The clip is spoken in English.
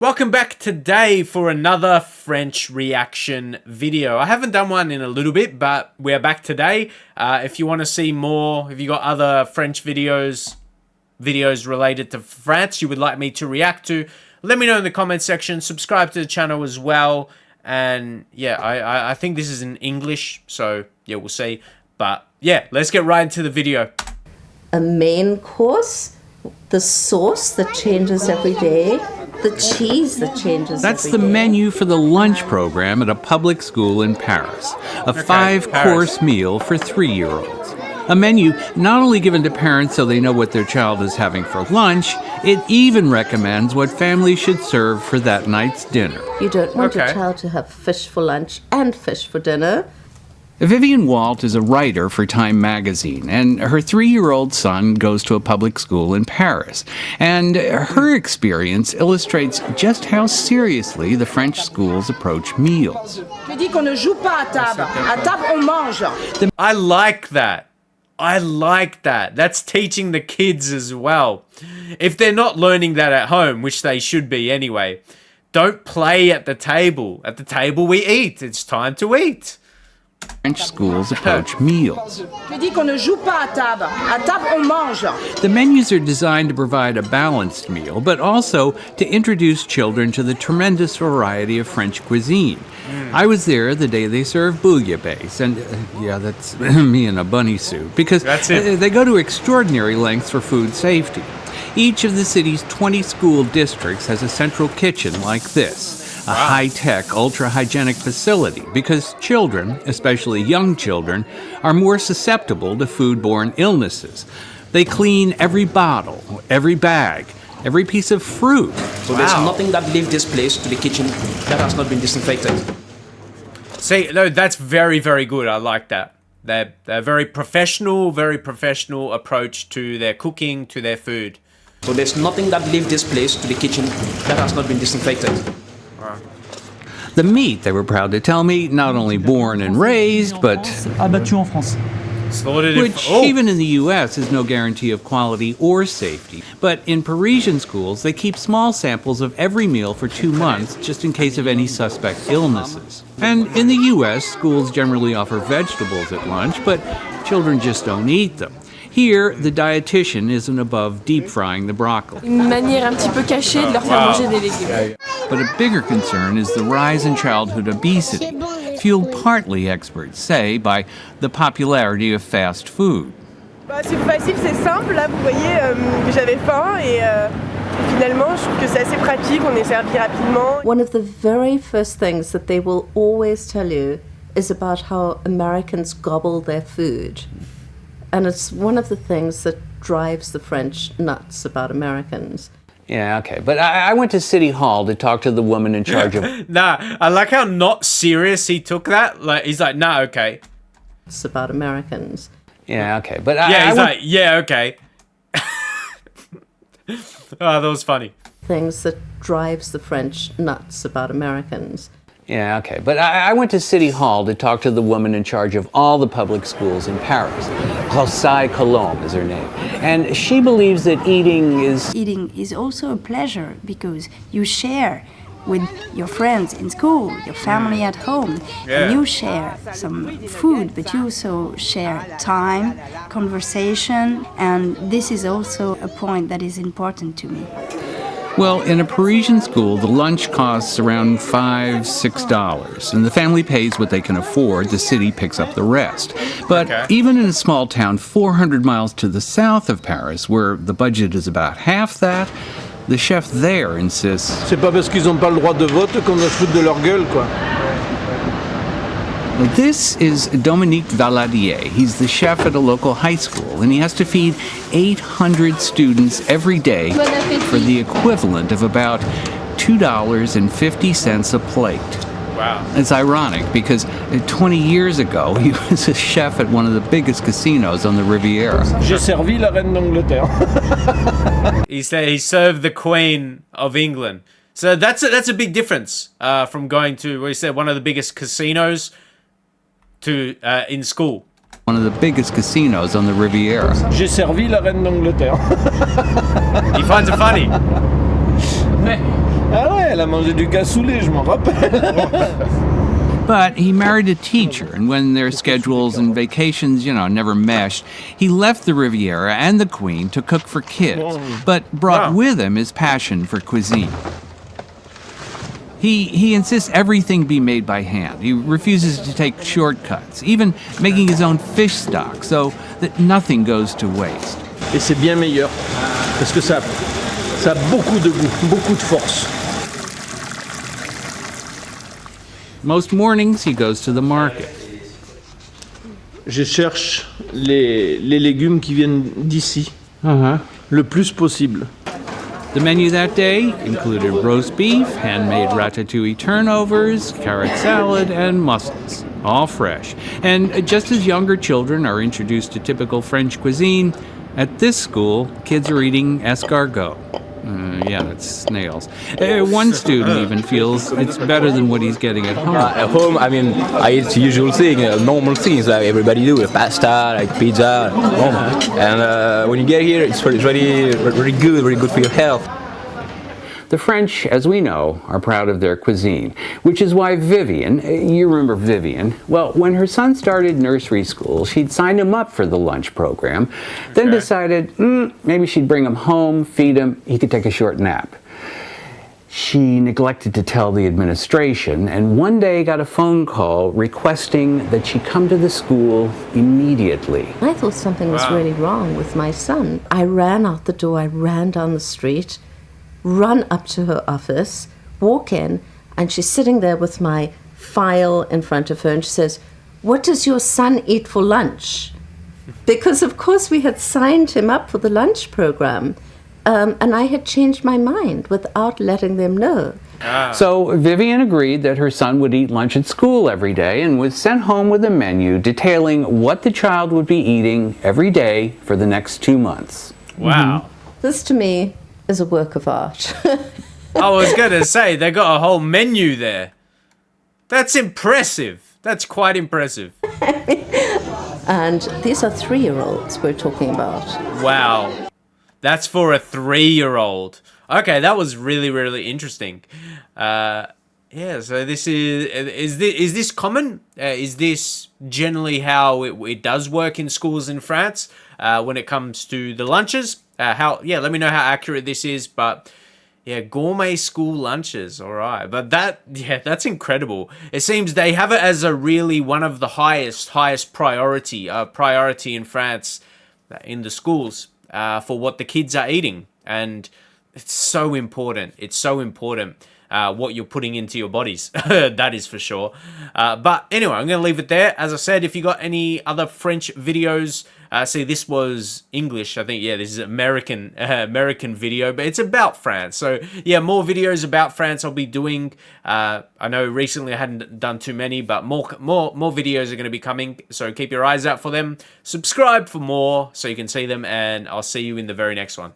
Welcome back today for another French reaction video. I haven't done one in a little bit, but we're back today. If you want to see more, if you got other French videos related to France you would like me to react to, let me know in the comment section. Subscribe to the channel as well. And yeah, I think this is in English, so yeah, we'll see. But yeah, let's get right into the video. A main course, the sauce that changes every day, the cheese that changes That's every the day. menu for the lunch program at a public school in Paris. A five-course meal for 3-year-olds. A menu not only given to parents so they know what their child is having for lunch, it even recommends what families should serve for that night's dinner. You don't want your child to have fish for lunch and fish for dinner. Vivian Walt is a writer for Time magazine, and her 3-year-old son goes to a public school in Paris. And her experience illustrates just how seriously the French schools approach meals. I like that. I like that. That's teaching the kids as well. If they're not learning that at home, which they should be anyway, don't play at the table. At the table we eat. It's time to eat. French schools approach meals. The menus are designed to provide a balanced meal, but also to introduce children to the tremendous variety of French cuisine. I was there the day they served bouillabaisse, and yeah, that's me in a bunny suit, because they go to extraordinary lengths for food safety. Each of the city's 20 school districts has a central kitchen like this. A high-tech, ultra-hygienic facility, because children, especially young children, are more susceptible to foodborne illnesses. They clean every bottle, every bag, every piece of fruit. So there's nothing that leaves this place to the kitchen that has not been disinfected. See, no, that's very, very good. I like that. They're very professional approach to their cooking, to their food. So there's nothing that leaves this place to the kitchen that has not been disinfected. The meat, they were proud to tell me, not only born and raised, but which even in the U.S. is no guarantee of quality or safety. But in Parisian schools, they keep small samples of every meal for 2 months, just in case of any suspect illnesses. And in the U.S., schools generally offer vegetables at lunch, but children just don't eat them. Here, the dietitian isn't above deep-frying the broccoli. Une manière un petit peu cachée de leur faire manger des légumes. But a bigger concern is the rise in childhood obesity, fueled partly, experts say, by the popularity of fast food. C'est facile, c'est simple. Là, vous voyez, j'avais faim et finalement, je trouve que c'est assez pratique. On est servi rapidement. One of the very first things that they will always tell you is about how Americans gobble their food. And it's one of the things that drives the French nuts about Americans. Yeah, okay. But I went to City Hall to talk to the woman in charge of... Nah, I like how not serious he took that. Like, he's like, nah, okay. It's about Americans. Yeah, okay. But he's like, yeah, okay. Oh, that was funny. Things that drives the French nuts about Americans. Yeah, okay. But I went to City Hall to talk to the woman in charge of all the public schools in Paris. Rosai Colombe is her name. And she believes that eating is also a pleasure because you share with your friends in school, your family at home. And you share some food, but you also share time, conversation, and this is also a point that is important to me. Well, in a Parisian school, the lunch costs around $5, $6, and the family pays what they can afford. The city picks up the rest. But even in a small town 400 miles to the south of Paris, where the budget is about half that, the chef there insists... C'est pas parce qu'ils n'ont pas le droit de vote qu'on va se foutre de leur gueule, quoi. This is Dominique Valadier. He's the chef at a local high school, and he has to feed 800 students every day for the equivalent of about $2.50 a plate. Wow. It's ironic because 20 years ago, he was a chef at one of the biggest casinos on the Riviera. J'ai servi la reine d'Angleterre. He said he served the Queen of England. So that's a big difference from going to, what he said, one of the biggest casinos to in school. One of the biggest casinos on the Riviera. J'ai servi la reine d'Angleterre. He finds it funny. Ah ouais, elle a mangé du cassoulet, je m'en rappelle. But he married a teacher, and when their schedules and vacations, never meshed, he left the Riviera and the Queen to cook for kids, but brought with him his passion for cuisine. He insists everything be made by hand. He refuses to take shortcuts, even making his own fish stock so that nothing goes to waste. Et c'est bien meilleur, parce que ça a beaucoup de goût, beaucoup de force. Most mornings he goes to the market. Je cherche les légumes qui viennent d'ici, le plus possible. The menu that day included roast beef, handmade ratatouille turnovers, carrot salad, and mussels, all fresh. And just as younger children are introduced to typical French cuisine, at this school, kids are eating escargot. Yeah, that's snails. One student even feels it's better than what he's getting at home. At home, I mean, I eat the usual thing, normal things like everybody do, pasta, like pizza, normal. And when you get here, it's very good for your health. The French, as we know, are proud of their cuisine, which is why Vivian, you remember Vivian, well, when her son started nursery school, she'd signed him up for the lunch program, then decided maybe she'd bring him home, feed him, he could take a short nap. She neglected to tell the administration, and one day got a phone call requesting that she come to the school immediately. I thought something was really wrong with my son. I ran out the door, I ran down the street, run up to her office, walk in, and she's sitting there with my file in front of her, and she says, "What does your son eat for lunch?" Because, of course, we had signed him up for the lunch program, and I had changed my mind without letting them know. So Vivian agreed that her son would eat lunch at school every day and was sent home with a menu detailing what the child would be eating every day for the next 2 months. Wow. This, to me, is a work of art. I was going to say, they got a whole menu there. That's impressive. That's quite impressive. And these are 3-year-olds we're talking about. Wow. That's for a 3-year-old. Okay, that was really, really interesting. Yeah, so this is this common? Is this generally how it does work in schools in France when it comes to the lunches? Let me know how accurate this is, but yeah, gourmet school lunches, all right. But that's incredible. It seems they have it as a really one of the highest priority in France in the schools for what the kids are eating, and it's so important. It's so important. What you're putting into your bodies. That is for sure. But anyway, I'm going to leave it there. As I said, if you got any other French videos, see, this was English. I think, yeah, this is American video, but it's about France. So, yeah, more videos about France I'll be doing. I know recently I hadn't done too many, but more videos are going to be coming. So keep your eyes out for them. Subscribe for more so you can see them, and I'll see you in the very next one.